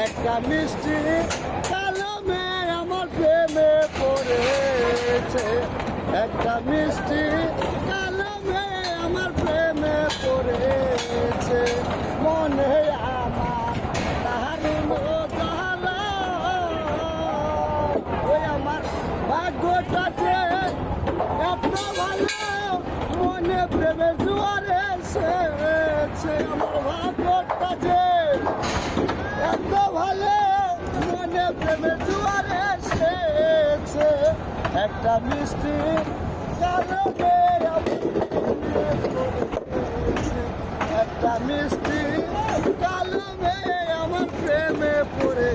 একটা মিষ্টি কালো মেয়ে আমার প্রেমে পড়েছে। একটা মিষ্টি কালো মেয়ে আমার প্রেমে পড়েছে। মনে আমার দারুণ জ্বালা, ওই আমার ভাগ্যটা যে এত ভালো, মনে প্রেমের জোয়ারে এসেছে। আমার ভাগ্যটা যে এত ভালো, মনে প্রেমের জোয়ারে এসেছে। একটা মিষ্টি কালো মেয়ে আমার প্রেমে পড়েছে। একটা মিষ্টি কালো মেয়ে আমার প্রেমে পড়ে